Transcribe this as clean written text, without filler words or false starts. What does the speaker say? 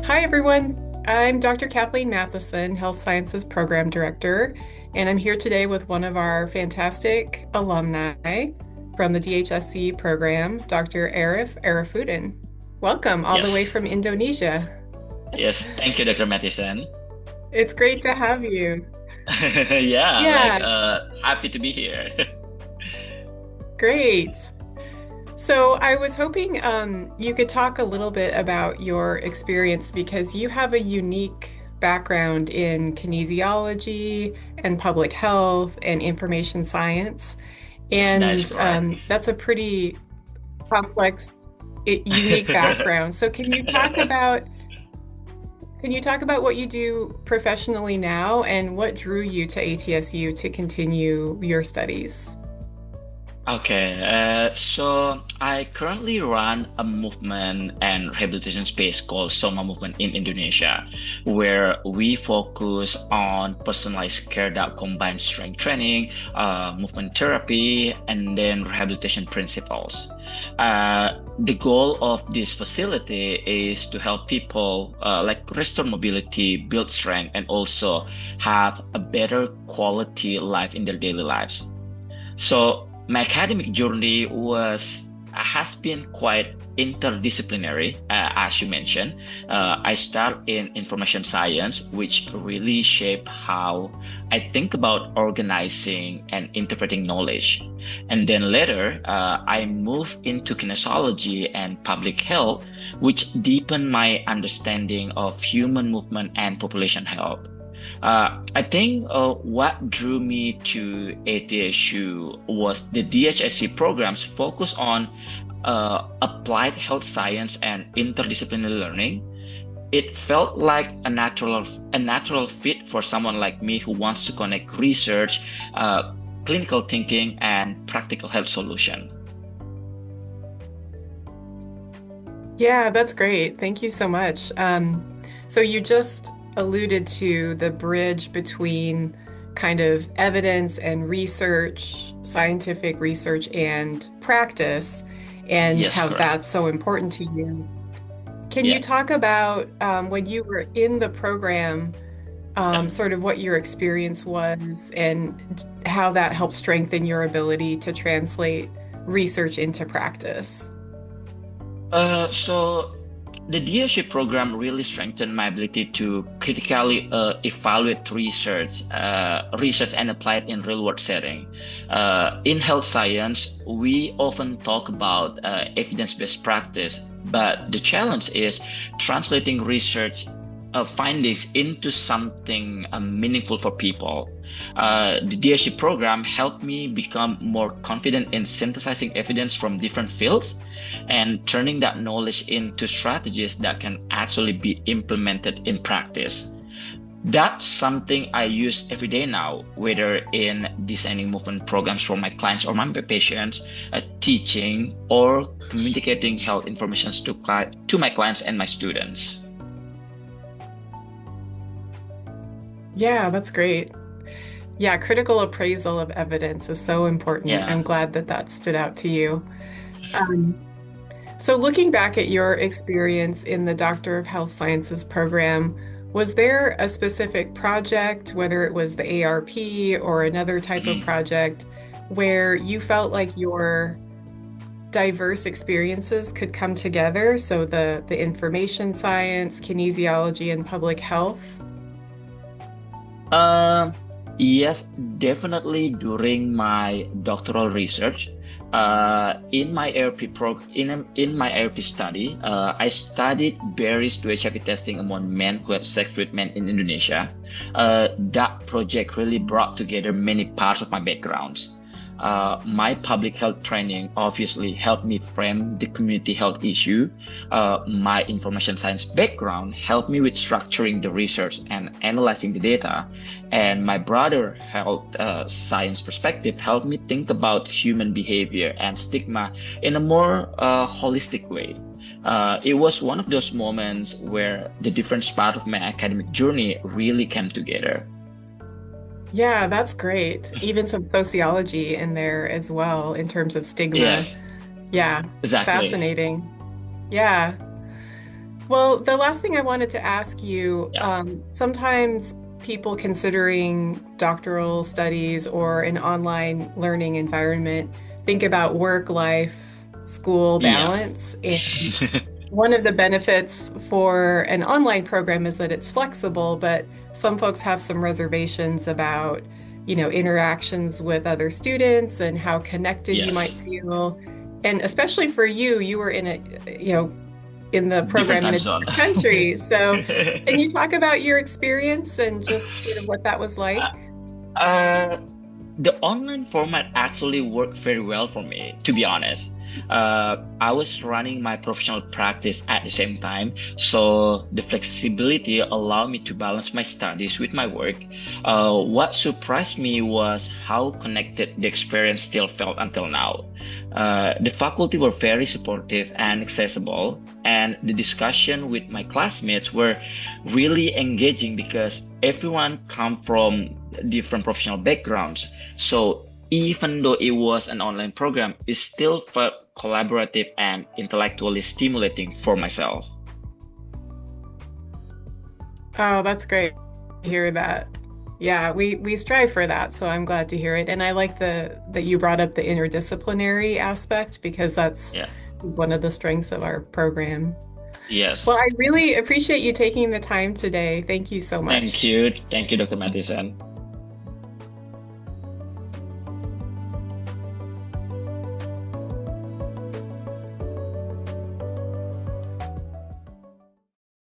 Hi, everyone. I'm Dr. Kathleen Matheson, Health Sciences Program Director, and I'm here today with one of our fantastic alumni from the DHSC program, Dr. Arif Arifudin. Welcome all the way from Yes. Indonesia. Yes. Thank you, Dr. Matheson. It's great to have you. Yeah, Yeah, happy to be here. great. So I was hoping you could talk a little bit about your experience because you have a unique background in kinesiology and public health and information science. Yes, that is And correct. that's a pretty complex, unique background. So can you talk about what you do professionally now and what drew you to ATSU to continue your studies? Okay, so I currently run a movement and rehabilitation space called Soma Movement in Indonesia, where we focus on personalized care that combines strength training, movement therapy, and then rehabilitation principles. The goal of this facility is to help people restore mobility, build strength, and also have a better quality life in their daily lives. So my academic journey was has been quite interdisciplinary, as you mentioned. I started in information science, which really shaped how I think about organizing and interpreting knowledge. And then later, I moved into kinesiology and public health, which deepened my understanding of human movement and population health. I think what drew me to ATSU was the DHSC program's focus on applied health science and interdisciplinary learning. It felt like a natural fit for someone like me who wants to connect research, clinical thinking, and practical health solution. Yeah, that's great. Thank you so much. So you just alluded to the bridge between kind of evidence and research, scientific research and practice, and Yes, how correct. that's so important to you. Can you Yeah. talk about when you were in the program, Yeah. sort of what your experience was and how that helped strengthen your ability to translate research into practice? So the DSC program really strengthened my ability to critically evaluate research and apply it in real world setting. In health science, we often talk about evidence-based practice, but the challenge is translating research findings into something meaningful for people. The DSC program helped me become more confident in synthesizing evidence from different fields and turning that knowledge into strategies that can actually be implemented in practice. That's something I use every day now, whether in designing movement programs for my clients or my patients, teaching, or communicating health information to my clients and my students. Yeah, that's great. Yeah, critical appraisal of evidence is so important. Yeah. I'm glad that that stood out to you. Um, so, looking back at your experience in the Doctor of Health Sciences program, was there a specific project, whether it was the ARP or another type of Mhm. project, where you felt like your diverse experiences could come together? So, the information science, kinesiology, and public health? Um, yes, definitely during my doctoral research. In my ARP in my ARP study, I studied berries to HIV testing among men who have sex with men in Indonesia. That project really brought together many parts of my backgrounds. My public health training obviously helped me frame the community health issue. My information science background helped me with structuring the research and analyzing the data. And my broader health science perspective helped me think about human behavior and stigma in a more holistic way. It was one of those moments where the different part of my academic journey really came together. Yeah, that's great. Even some sociology in there as well in terms of stigma. Yes, Yeah, exactly. fascinating. Yeah. Well, the last thing I wanted to ask you, Yeah. sometimes people considering doctoral studies or an online learning environment think about work life, school Yeah. balance. And one of the benefits for an online program is that it's flexible, but some folks have some reservations about, interactions with other students and how connected you might Yes. feel. And especially for you, you were in the Different program in time a zone. different country. So, can you talk about your experience and just sort of what that was like? Uh, the online format actually worked very well for me, to be honest. I was running my professional practice at the same time, so the flexibility allowed me to balance my studies with my work. What surprised me was how connected the experience still felt until now. The faculty were very supportive and accessible, and the discussion with my classmates were really engaging because everyone come from different professional backgrounds. So even though it was an online program, it still felt collaborative and intellectually stimulating for myself. Oh, that's great to hear that. Yeah, we strive for that, so I'm glad to hear it. And I like the that you brought up the interdisciplinary aspect because that's Yeah. one of the strengths of our program. Yes. Well, I really appreciate you taking the time today. Thank you so Thank much. you. Thank you, Dr. Matheson.